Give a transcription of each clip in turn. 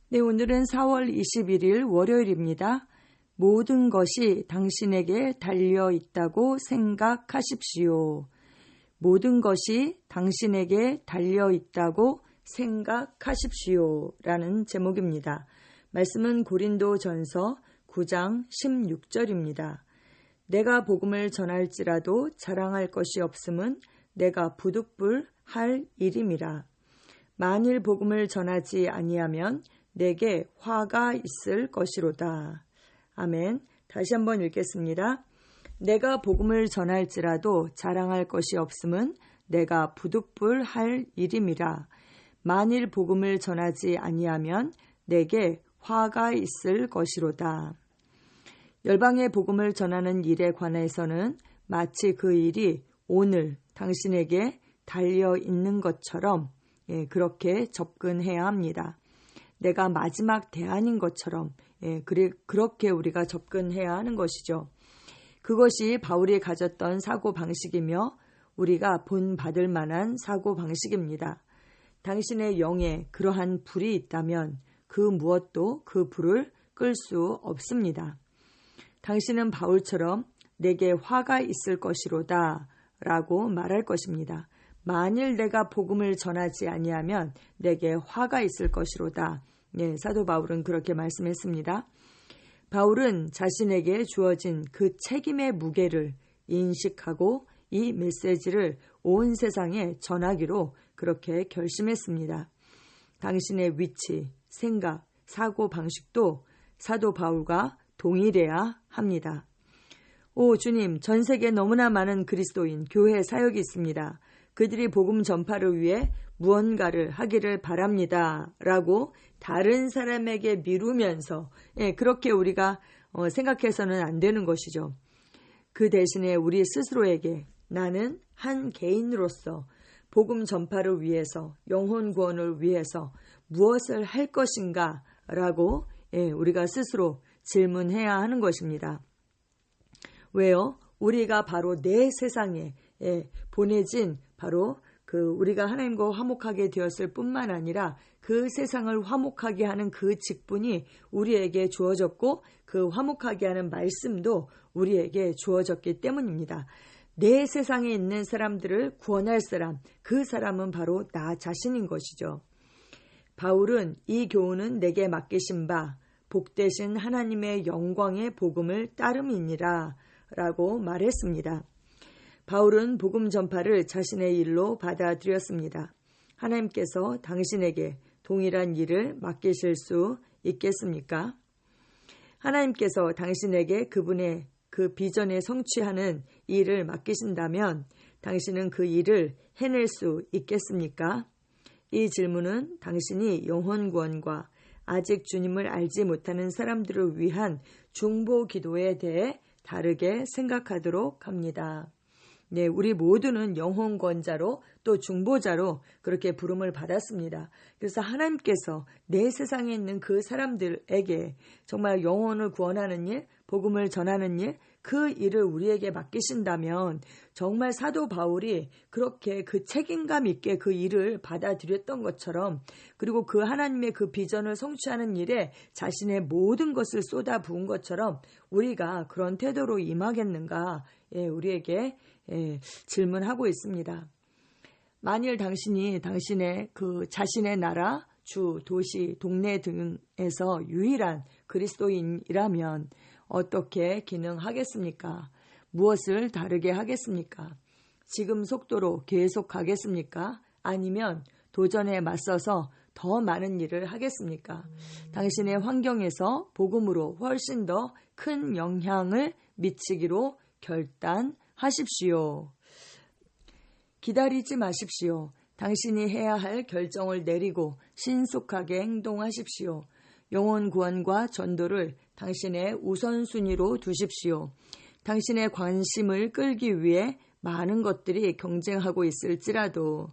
네, 오늘은 4월 21일 월요일입니다. 모든 것이 당신에게 달려 있다고 생각하십시오. 모든 것이 당신에게 달려 있다고 생각하십시오. 라는 제목입니다. 말씀은 고린도전서 9장 16절입니다. 내가 복음을 전할지라도 자랑할 것이 없음은 내가 부득불할 일임이라. 만일 복음을 전하지 아니하면 내게 화가 있을 것이로다. 아멘. 다시 한번 읽겠습니다. 내가 복음을 전할지라도 자랑할 것이 없음은 내가 부득불할 일임이라. 만일 복음을 전하지 아니하면 내게 화가 있을 것이로다. 열방의 복음을 전하는 일에 관해서는 마치 그 일이 오늘 당신에게 달려 있는 것처럼 그렇게 접근해야 합니다. 내가 마지막 대안인 것처럼 그렇게 우리가 접근해야 하는 것이죠. 그것이 바울이 가졌던 사고방식이며 우리가 본받을 만한 사고방식입니다. 당신의 영에 그러한 불이 있다면 그 무엇도 그 불을 끌 수 없습니다. 당신은 바울처럼 내게 화가 있을 것이로다 라고 말할 것입니다. 만일 내가 복음을 전하지 아니하면 내게 화가 있을 것이로다. 네, 사도 바울은 그렇게 말씀했습니다. 바울은 자신에게 주어진 그 책임의 무게를 인식하고 이 메시지를 온 세상에 전하기로 그렇게 결심했습니다. 당신의 위치, 생각, 사고 방식도 사도 바울과 동일해야 합니다. 오 주님, 전 세계에 너무나 많은 그리스도인, 교회 사역이 있습니다. 그들이 복음 전파를 위해 무언가를 하기를 바랍니다. 라고 다른 사람에게 미루면서 그렇게 우리가 생각해서는 안 되는 것이죠. 그 대신에 우리 스스로에게 나는 한 개인으로서 복음 전파를 위해서 영혼 구원을 위해서 무엇을 할 것인가 라고 우리가 스스로 질문해야 하는 것입니다. 왜요? 우리가 바로 내 세상에 보내진 바로 우리가 하나님과 화목하게 되었을 뿐만 아니라 그 세상을 화목하게 하는 그 직분이 우리에게 주어졌고 그 화목하게 하는 말씀도 우리에게 주어졌기 때문입니다. 내 세상에 있는 사람들을 구원할 사람, 그 사람은 바로 나 자신인 것이죠. 바울은 이 교훈은 내게 맡기신 바 복되신 하나님의 영광의 복음을 따름이니라 라고 말했습니다. 바울은 복음 전파를 자신의 일로 받아들였습니다. 하나님께서 당신에게 동일한 일을 맡기실 수 있겠습니까? 하나님께서 당신에게 그분의 그 비전에 성취하는 일을 맡기신다면 당신은 그 일을 해낼 수 있겠습니까? 이 질문은 당신이 영혼 구원과 아직 주님을 알지 못하는 사람들을 위한 중보 기도에 대해 다르게 생각하도록 합니다. 네, 우리 모두는 영혼 구원자로 또 중보자로 그렇게 부름을 받았습니다. 그래서 하나님께서 내 세상에 있는 그 사람들에게 정말 영혼을 구원하는 일, 복음을 전하는 일, 그 일을 우리에게 맡기신다면 정말 사도 바울이 그렇게 그 책임감 있게 그 일을 받아들였던 것처럼 그리고 그 하나님의 그 비전을 성취하는 일에 자신의 모든 것을 쏟아 부은 것처럼 우리가 그런 태도로 임하겠는가 우리에게 질문하고 있습니다. 만일 당신이 당신의 그 자신의 나라, 주, 도시, 동네 등에서 유일한 그리스도인이라면 어떻게 기능하겠습니까? 무엇을 다르게 하겠습니까? 지금 속도로 계속 가겠습니까? 아니면 도전에 맞서서 더 많은 일을 하겠습니까? 당신의 환경에서 복음으로 훨씬 더 큰 영향을 미치기로 결단하십시오. 기다리지 마십시오. 당신이 해야 할 결정을 내리고 신속하게 행동하십시오. 영혼 구원과 전도를 당신의 우선순위로 두십시오. 당신의 관심을 끌기 위해 많은 것들이 경쟁하고 있을지라도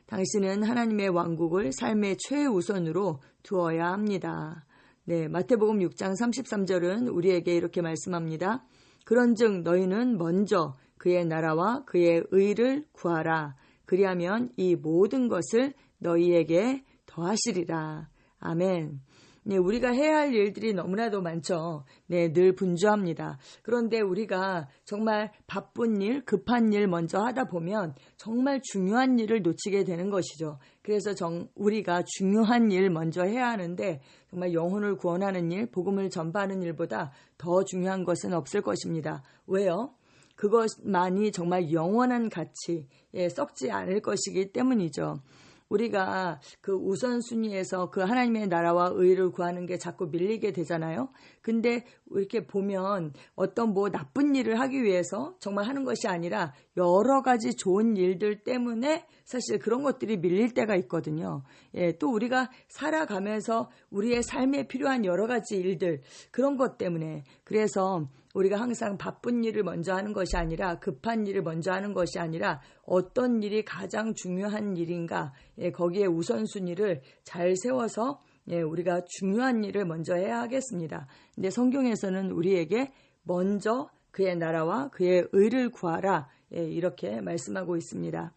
당신은 하나님의 왕국을 삶의 최우선으로 두어야 합니다. 네, 마태복음 6장 33절은 우리에게 이렇게 말씀합니다. 그런즉 너희는 먼저 그의 나라와 그의 의를 구하라. 그리하면 이 모든 것을 너희에게 더하시리라. 아멘. 네, 우리가 해야 할 일들이 너무나도 많죠. 네, 늘 분주합니다. 그런데 우리가 정말 바쁜 일, 급한 일 먼저 하다 보면 정말 중요한 일을 놓치게 되는 것이죠. 그래서 우리가 중요한 일 먼저 해야 하는데 정말 영혼을 구원하는 일, 복음을 전파하는 일보다 더 중요한 것은 없을 것입니다. 왜요? 그것만이 정말 영원한 가치에 썩지 않을 것이기 때문이죠. 우리가 그 우선순위에서 그 하나님의 나라와 의를 구하는 게 자꾸 밀리게 되잖아요. 근데 이렇게 보면 어떤 나쁜 일을 하기 위해서 정말 하는 것이 아니라 여러 가지 좋은 일들 때문에 사실 그런 것들이 밀릴 때가 있거든요. 또 우리가 살아가면서 우리의 삶에 필요한 여러 가지 일들, 그런 것 때문에. 그래서 우리가 항상 바쁜 일을 먼저 하는 것이 아니라 급한 일을 먼저 하는 것이 아니라 어떤 일이 가장 중요한 일인가, 거기에 우선순위를 잘 세워서 우리가 중요한 일을 먼저 해야 하겠습니다. 근데 성경에서는 우리에게 먼저 그의 나라와 그의 의를 구하라, 이렇게 말씀하고 있습니다.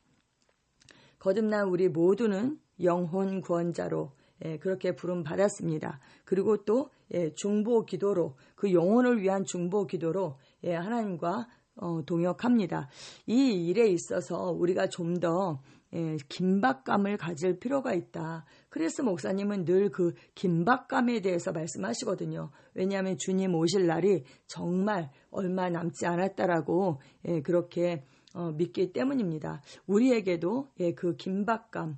거듭난 우리 모두는 영혼 구원자로 그렇게 부름 받았습니다. 그리고 또 중보 기도로, 그 영혼을 위한 중보 기도로 하나님과 동역합니다. 이 일에 있어서 우리가 좀 더 긴박감을 가질 필요가 있다. 크리스 목사님은 늘 그 긴박감에 대해서 말씀하시거든요. 왜냐하면 주님 오실 날이 정말 얼마 남지 않았다라고 그렇게 믿기 때문입니다. 우리에게도 그 긴박감,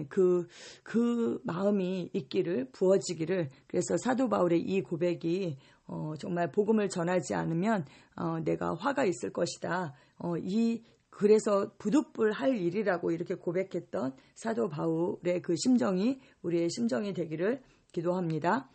그 마음이 있기를, 부어지기를. 그래서 사도 바울의 이 고백이 정말 복음을 전하지 않으면 내가 화가 있을 것이다. 그래서 부득불할 일이라고 이렇게 고백했던 사도 바울의 그 심정이 우리의 심정이 되기를 기도합니다.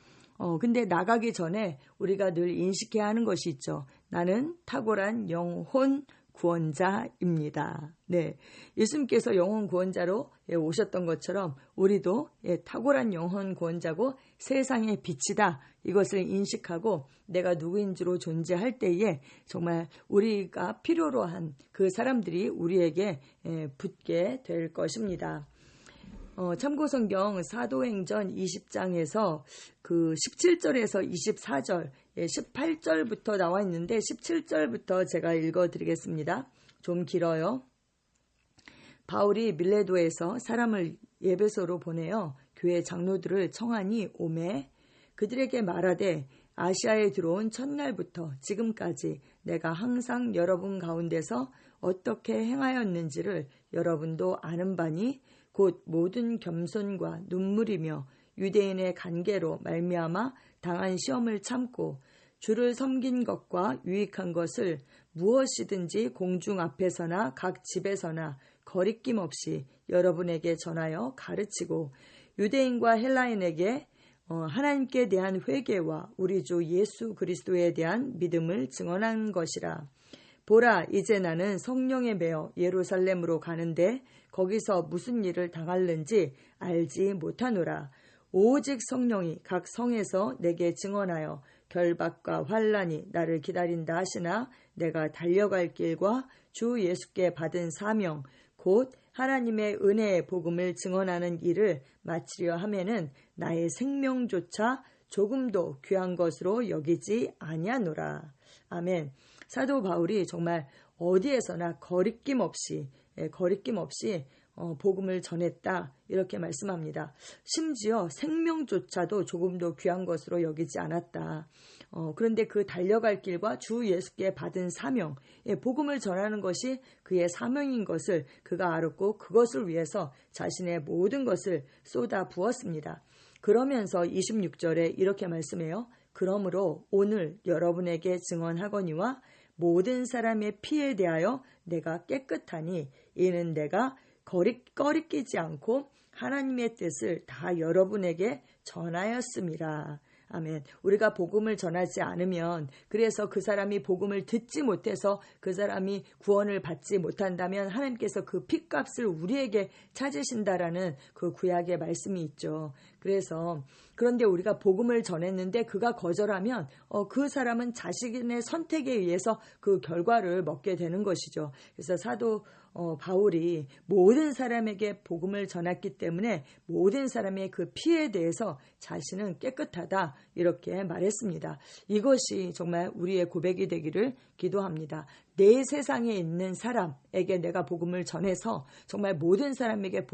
근데 나가기 전에 우리가 늘 인식해야 하는 것이 있죠. 나는 탁월한 영혼 구원자입니다. 네, 예수님께서 영혼 구원자로 오셨던 것처럼 우리도 탁월한 영혼 구원자고 세상의 빛이다. 이것을 인식하고 내가 누구인지로 존재할 때에 정말 우리가 필요로 한 그 사람들이 우리에게 붙게 될 것입니다. 참고성경 사도행전 20장에서 그 17절에서 24절, 18절부터 나와 있는데 17절부터 제가 읽어드리겠습니다. 좀 길어요. 바울이 밀레도에서 사람을 에베소로 보내어 교회 장로들을 청하니 오매 그들에게 말하되 아시아에 들어온 첫날부터 지금까지 내가 항상 여러분 가운데서 어떻게 행하였는지를 여러분도 아는 바니 곧 모든 겸손과 눈물이며 유대인의 간계로 말미암아 당한 시험을 참고 주를 섬긴 것과 유익한 것을 무엇이든지 공중 앞에서나 각 집에서나 거리낌 없이 여러분에게 전하여 가르치고 유대인과 헬라인에게 하나님께 대한 회개와 우리 주 예수 그리스도에 대한 믿음을 증언한 것이라. 보라, 이제 나는 성령에 매어 예루살렘으로 가는데 거기서 무슨 일을 당할는지 알지 못하노라. 오직 성령이 각 성에서 내게 증언하여 결박과 환난이 나를 기다린다 하시나 내가 달려갈 길과 주 예수께 받은 사명 곧 하나님의 은혜의 복음을 증언하는 일을 마치려 하면은 나의 생명조차 조금도 귀한 것으로 여기지 아니하노라. 아멘. 사도 바울이 정말 어디에서나 거리낌 없이 복음을 전했다 이렇게 말씀합니다. 심지어 생명조차도 조금도 귀한 것으로 여기지 않았다. 그런데 그 달려갈 길과 주 예수께 받은 사명, 복음을 전하는 것이 그의 사명인 것을 그가 알았고 그것을 위해서 자신의 모든 것을 쏟아 부었습니다. 그러면서 26절에 이렇게 말씀해요. 그러므로 오늘 여러분에게 증언하거니와 모든 사람의 피에 대하여 내가 깨끗하니 이는 내가 꺼리끼지 않고 하나님의 뜻을 다 여러분에게 전하였음이라. 아멘. 우리가 복음을 전하지 않으면 그래서 그 사람이 복음을 듣지 못해서 그 사람이 구원을 받지 못한다면 하나님께서 그 핏값을 우리에게 찾으신다라는 그 구약의 말씀이 있죠. 그런데 우리가 복음을 전했는데 그가 거절하면 그 사람은 자신의 선택에 의해서 그 결과를 먹게 되는 것이죠. 그래서 사도 바울이 모든 사람에게 복음을 전했기 때문에 모든 사람의 그 피에 대해서 자신은 깨끗하다 이렇게 말했습니다. 이것이 정말 우리의 고백이 되기를 기도합니다. 내 세상에 있는 사람에게 내가 복음을 전해서 정말 모든 사람에게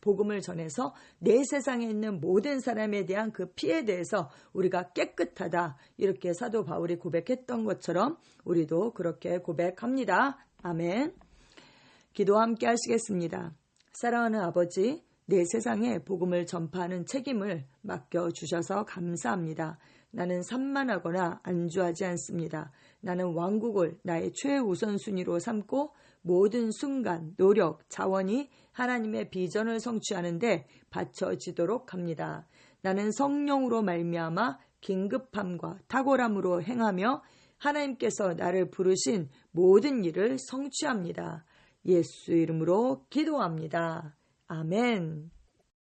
복음을 전해서 내 세상에 있는 모든 사람에 대한 그 피에 대해서 우리가 깨끗하다 이렇게 사도 바울이 고백했던 것처럼 우리도 그렇게 고백합니다. 아멘. 기도 함께 하시겠습니다. 사랑하는 아버지, 내 세상에 복음을 전파하는 책임을 맡겨주셔서 감사합니다. 나는 산만하거나 안주하지 않습니다. 나는 왕국을 나의 최우선순위로 삼고 모든 순간, 노력, 자원이 하나님의 비전을 성취하는 데 바쳐지도록 합니다. 나는 성령으로 말미암아 긴급함과 탁월함으로 행하며 하나님께서 나를 부르신 모든 일을 성취합니다. 예수 이름으로 기도합니다. 아멘.